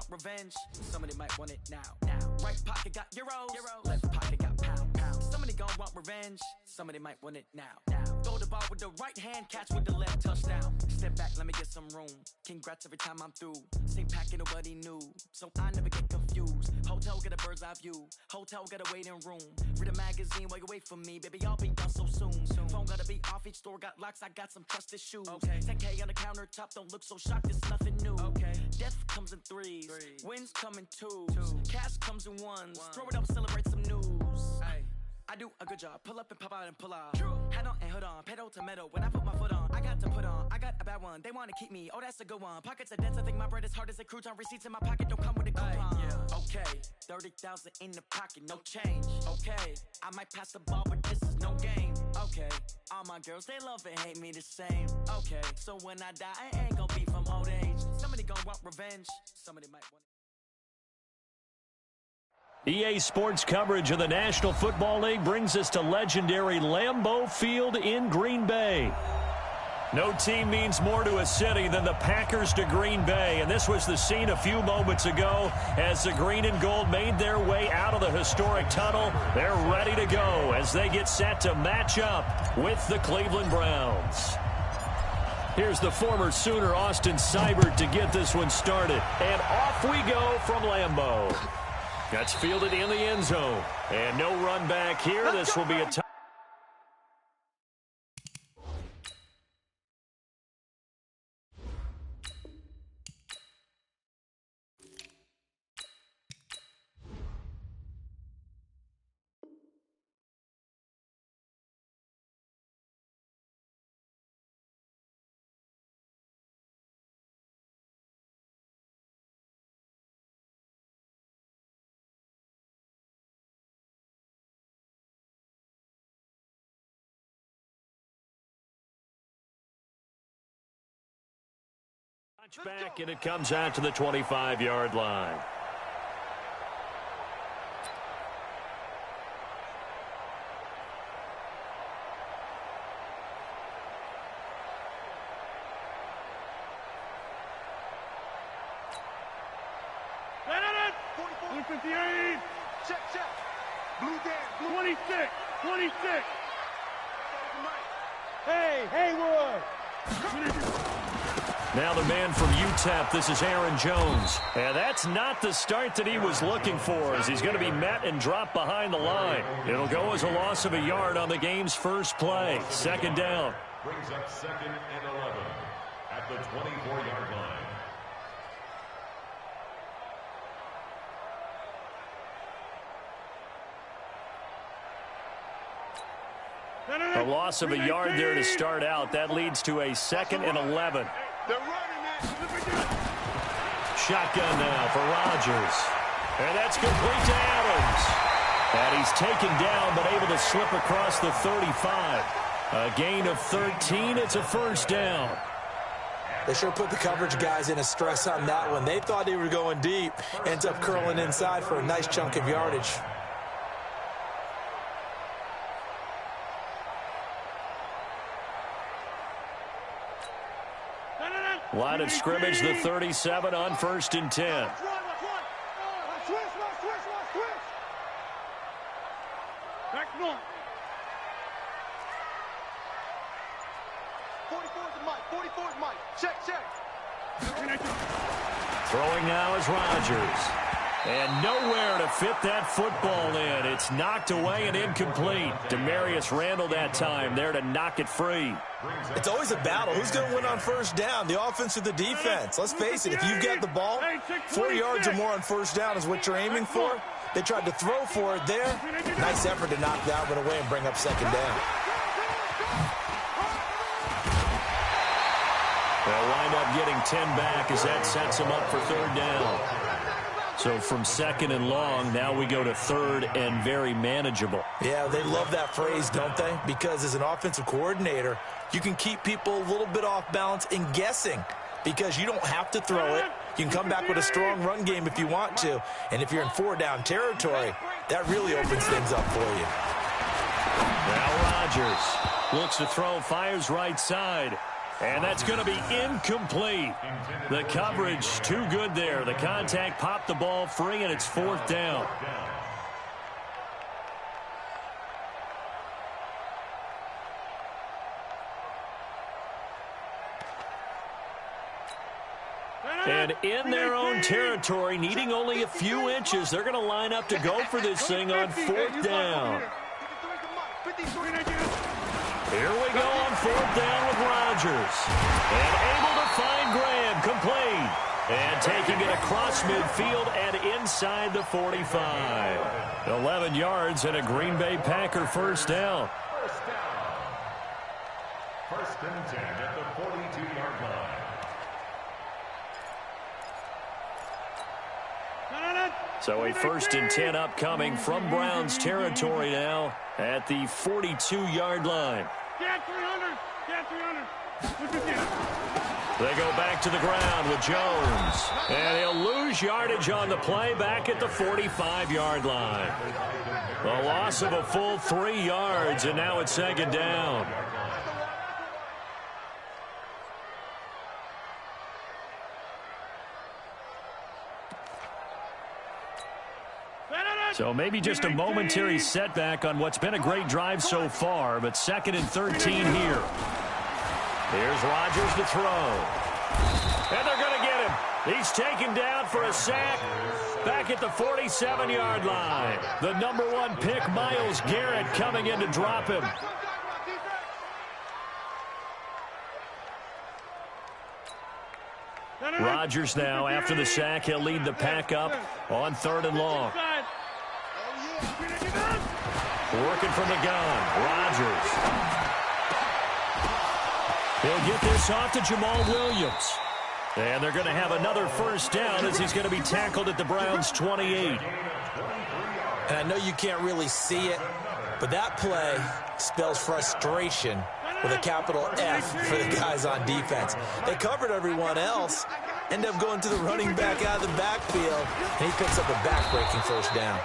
want revenge. Somebody might want it now. Right pocket got euros. Left pocket got pounds. Somebody gon' want revenge. Somebody might want it now. Throw the ball with the right hand, catch with the left, touchdown. Step back, let me get some room. Congrats every time I'm through. Same packet, nobody new, so I never get confused. Hotel got a bird's eye view. Hotel got a waiting room. Read a magazine while you wait for me, baby. I'll be done so soon. Phone gotta be off. Each store got locks. I got some trusted shoes. 10K on the countertop. Don't look so shocked. It's nothing new. Death comes in threes. Wins come in twos. Cash comes in ones. Throw it up, celebrate some news. I do a good job. Pull up and pop out and pull out. Head on and hood on. Pedal to metal. When I put my foot on, I got to put on. I got a bad one. They want to keep me. Oh, that's a good one. Pockets are dense. I think my bread is hard as a crouton. Receipts in my pocket don't come with a coupon. Okay, 30,000 in the pocket, no change. Okay, I might pass the ball, but this is no game. Okay, all my girls, they love and hate me the same. Okay, so when I die, I ain't gonna be from old age. Somebody gonna want revenge. Somebody might want. EA Sports coverage of the National Football League brings us to legendary Lambeau Field in Green Bay. No team means more to a city than the Packers to Green Bay, and this was the scene a few moments ago as the green and gold made their way out of the historic tunnel. They're ready to go as they get set to match up with the Cleveland Browns. Here's the former Sooner Austin Seibert to get this one started, and off we go from Lambeau. That's fielded in the end zone. And no run back here. This will be a touchdown. Back, and it comes out to the 25-yard line. Check. Blue down. 26. Hey, Haywood. Now the man from UTEP, this is Aaron Jones. And that's not the start that he was looking for, as he's going to be met and dropped behind the line. It'll go as a loss of a yard on the game's first play. Second down. Brings up 2nd and 11 at the 24-yard line. A loss of a yard there to start out. That leads to a 2nd and 11. Shotgun now for Rodgers. And that's complete to Adams. And he's taken down but able to slip across the 35. A gain of 13. It's a first down. They sure put the coverage guys in a stress on that one. They thought they were going deep. Ends up curling inside for a nice chunk of yardage. Line of scrimmage, the 37 on 1st and 10. Back one. 44 is Mike. Check. Throwing now is Rodgers. And nowhere to fit that football in. It's knocked away and incomplete. Demarius Randall that time there to knock it free. It's always a battle. Who's going to win on first down, the offense or the defense? Let's face it, if you've got the ball, 4 yards or more on first down is what you're aiming for. They tried to throw for it there. Nice effort to knock that one away and bring up second down. They'll wind up getting 10 back as that sets them up for third down. So from 2nd and long, now we go to 3rd and very manageable. Yeah, they love that phrase, don't they? Because as an offensive coordinator, you can keep people a little bit off balance and guessing because you don't have to throw it. You can come back with a strong run game if you want to. And if you're in 4-down territory, that really opens things up for you. Now Rodgers looks to throw, fires right side. And that's going to be incomplete. The coverage too good there. The contact popped the ball free, and it's 4th down. And in their own territory, needing only a few inches, they're going to line up to go for this thing on 4th down. Here we go on 4th down with Rodgers. And able to find Graham, complete. And taking it across midfield and inside the 45. 11 yards and a Green Bay Packer first down. First and 10 at the 42-yard line. So a 1st and 10 upcoming from Browns territory now at the 42-yard line. They go back to the ground with Jones. And he'll lose yardage on the play back at the 45-yard line. A loss of a full 3 yards, and now it's 2nd down. So maybe just a momentary setback on what's been a great drive so far, but 2nd and 13 here. Here's Rodgers to throw. And they're going to get him. He's taken down for a sack back at the 47-yard line. The number 1 pick, Myles Garrett, coming in to drop him. Rodgers now, after the sack, he'll lead the pack up on 3rd and long. Working from the gun, Rodgers. He'll get this off to Jamal Williams. And they're going to have another first down as he's going to be tackled at the Browns' 28. And I know you can't really see it, but that play spells frustration with a capital F for the guys on defense. They covered everyone else, end up going to the running back out of the backfield, and he picks up a back-breaking first down.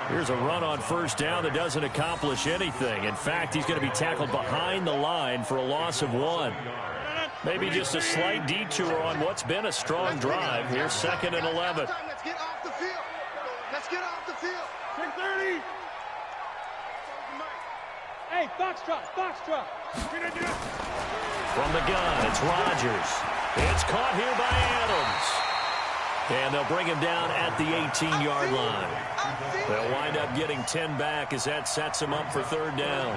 Here's a run on first down that doesn't accomplish anything. In fact, he's going to be tackled behind the line for a loss of 1. Maybe just a slight detour on what's been a strong drive. Here's 2nd and 11. Let's get off the field. Let's get off the field. 6:30. Hey, Foxtrot, Foxtrot. From the gun, it's Rodgers. It's caught here by Adams. And they'll bring him down at the 18-yard line. They'll wind up getting 10 back as that sets him up for 3rd down.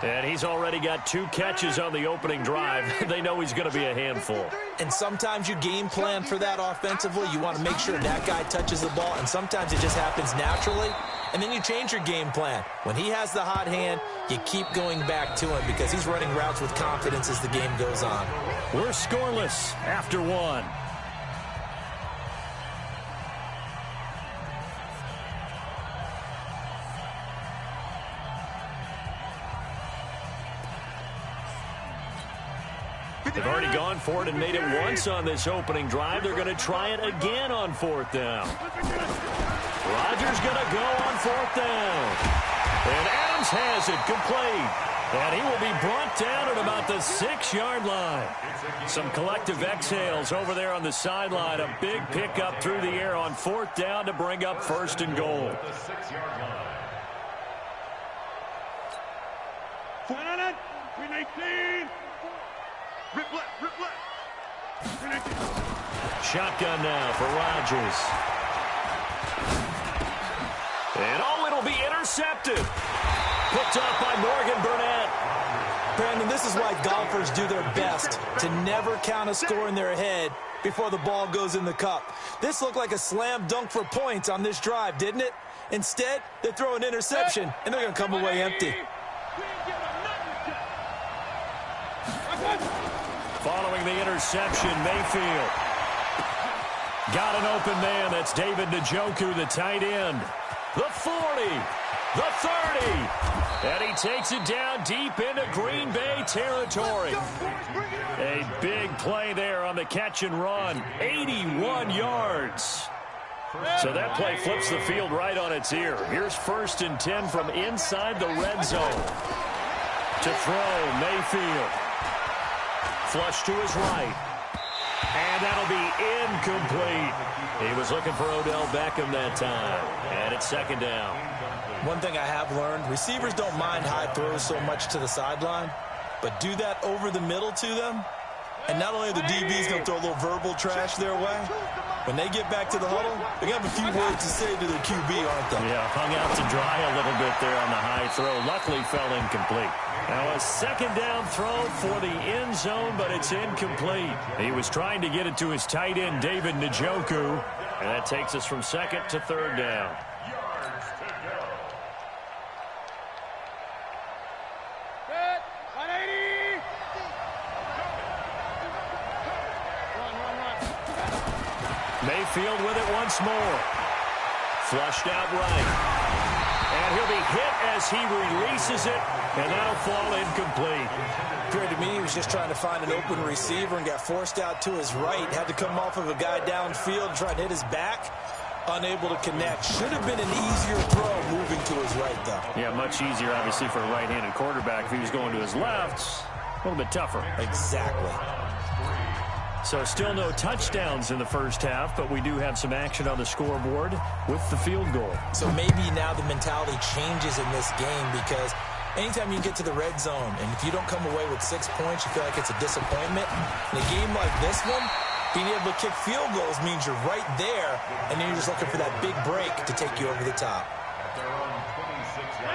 And he's already got 2 catches on the opening drive. They know he's going to be a handful. And sometimes you game plan for that offensively. You want to make sure that guy touches the ball, and sometimes it just happens naturally. And then you change your game plan. When he has the hot hand, you keep going back to him because he's running routes with confidence as the game goes on. We're scoreless after 1. They've already gone for it and made it once on this opening drive. They're going to try it again on 4th down. Rodgers going to go on 4th down. And Adams has it complete. And he will be brought down at about the 6-yard line. Some collective exhales over there on the sideline. A big pickup through the air on 4th down to bring up 1st and goal. Shotgun now for Rodgers. And it'll be intercepted. Picked up by Morgan Burnett. Brandon, this is why golfers do their best to never count a score in their head before the ball goes in the cup. This looked like a slam dunk for points on this drive, didn't it? Instead, they throw an interception, and they're going to come away empty. Following the interception, Mayfield got an open man. That's David Njoku, the tight end. The 40, the 30, and he takes it down deep into Green Bay territory. A big play there on the catch and run, 81 yards. So that play flips the field right on its ear. Here's 1st and 10 from inside the red zone. To throw, Mayfield. Flush to his right. And that'll be incomplete. He was looking for Odell Beckham that time. And it's second down. One thing I have learned, receivers don't mind high throws so much to the sideline, but do that over the middle to them, and not only are the DBs going to throw a little verbal trash their way, when they get back to the huddle, they're going to have a few words to say to their QB, aren't they? Yeah, hung out to dry a little bit there on the high throw. Luckily fell incomplete. Now a second down throw for the end zone, but it's incomplete. He was trying to get it to his tight end, David Njoku, and that takes us from second to third down. Mayfield with it once more. Flushed out right. And he'll be hit as he releases it, and that'll fall incomplete. Appeared to me he was just trying to find an open receiver and got forced out to his right. Had to come off of a guy downfield and try to hit his back. Unable to connect. Should have been an easier throw moving to his right, though. Yeah, much easier, obviously, for a right-handed quarterback. If he was going to his left, a little bit tougher. Exactly. So still no touchdowns in the first half, but we do have some action on the scoreboard with the field goal. So maybe now the mentality changes in this game, because anytime you get to the red zone and if you don't come away with 6 points, you feel like it's a disappointment. In a game like this one, being able to kick field goals means you're right there, and then you're just looking for that big break to take you over the top.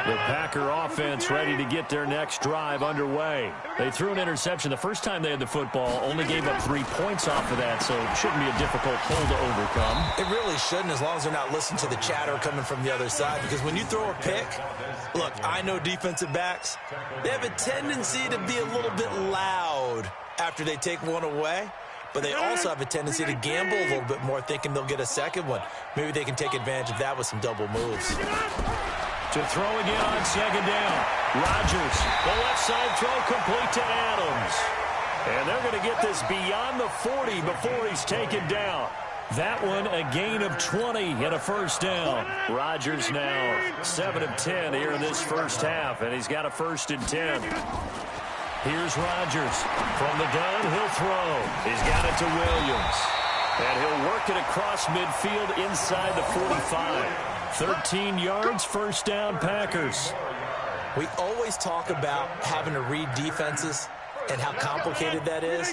The Packer offense ready to get their next drive underway. They threw an interception the first time they had the football, only gave up 3 points off of that, so it shouldn't be a difficult hole to overcome. It really shouldn't, as long as they're not listening to the chatter coming from the other side, because when you throw a pick, look, I know defensive backs, they have a tendency to be a little bit loud after they take one away. But they also have a tendency to gamble a little bit more, thinking they'll get a second one. Maybe they can take advantage of that with some double moves. To throw again on second down. Rodgers, the left side throw complete to Adams. And they're going to get this beyond the 40 before he's taken down. That one a gain of 20 and a first down. Rodgers now 7 of 10 here in this first half, and he's got a 1st and 10. Here's Rodgers. From the gun, he'll throw. He's got it to Williams. And he'll work it across midfield inside the 45. 13 yards, first down, Packers. We always talk about having to read defenses and how complicated that is.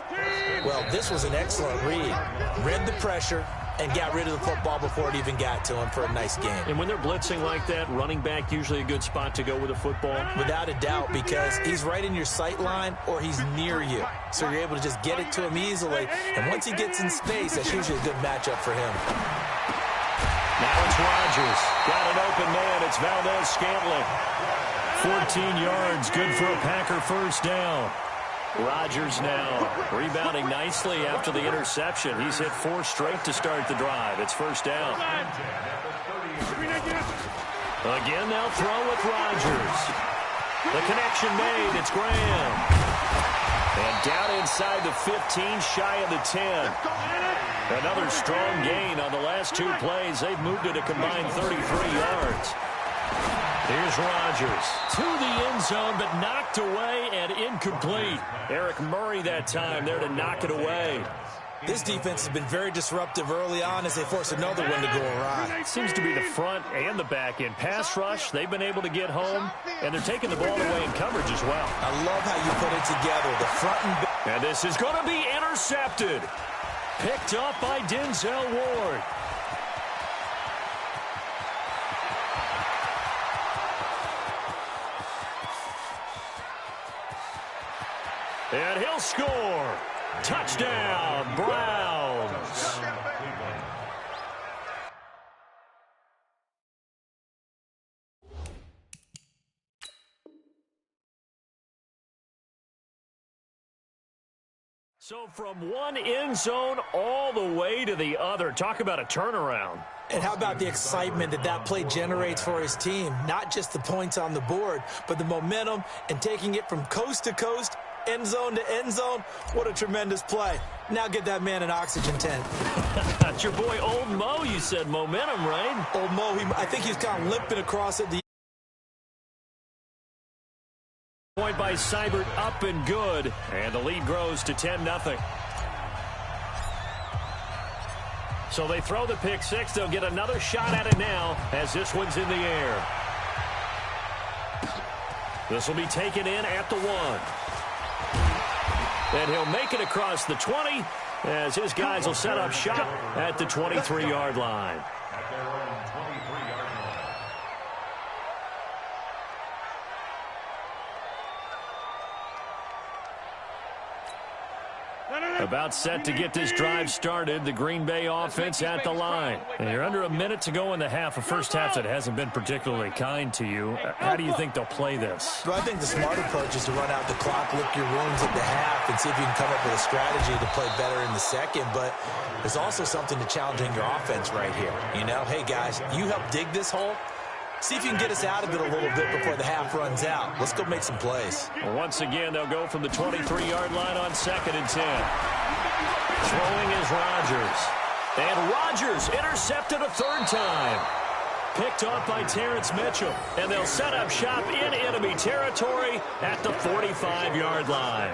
Well, this was an excellent read. Read the pressure and got rid of the football before it even got to him for a nice game. And when they're blitzing like that, running back usually a good spot to go with a football? Without a doubt, because he's right in your sight line or he's near you. So you're able to just get it to him easily. And once he gets in space, that's usually a good matchup for him. Now it's Rodgers. Got an open man. It's Valdez-Scantling. 14 yards, good for a Packer first down. Rodgers now rebounding nicely after the interception. He's hit 4 straight to start the drive. It's first down. Again, they'll throw with Rodgers. The connection made. It's Graham. And down inside the 15, shy of the 10. Another strong gain on the last 2 plays. They've moved it a combined 33 yards. Here's Rodgers to the end zone, but knocked away and incomplete. Eric Murray that time there to knock it away. This defense has been very disruptive early on as they force another one to go awry. Seems to be the front and the back end. Pass rush, they've been able to get home, and they're taking the ball away in coverage as well. I love how you put it together, the front and back. And this is going to be intercepted. Picked up by Denzel Ward. And he'll score. Touchdown, Browns. So from one end zone all the way to the other. Talk about a turnaround. And how about the excitement that that play generates for his team? Not just the points on the board, but the momentum and taking it from coast to coast, end zone to end zone. What a tremendous play. Now get that man an oxygen tent. That's your boy Old Mo, you said. Momentum, right? Old Mo, I think he's kind of limping across it. point by Seibert up and good, and the lead grows to 10-0. So they throw the pick six. They'll get another shot at it now as this one's in the air. This will be taken in at the 1. And he'll make it across the 20 as his guys will set up shop at the 23-yard line. At their own 23-yard line. About set to get this drive started, the Green Bay offense at the line. And you're under a minute to go in the half, a first half that hasn't been particularly kind to you. How do you think they'll play this? Well, I think the smart approach is to run out the clock, lick your wounds at the half, and see if you can come up with a strategy to play better in the second. But there's also something to challenging your offense right here. You know, hey, guys, you help dig this hole. See if you can get us out of it a little bit before the half runs out. Let's go make some plays. Well, once again, they'll go from the 23-yard line on 2nd and 10. Throwing is Rodgers. And Rodgers intercepted a third time. Picked off by Terrence Mitchell. And they'll set up shop in enemy territory at the 45-yard line.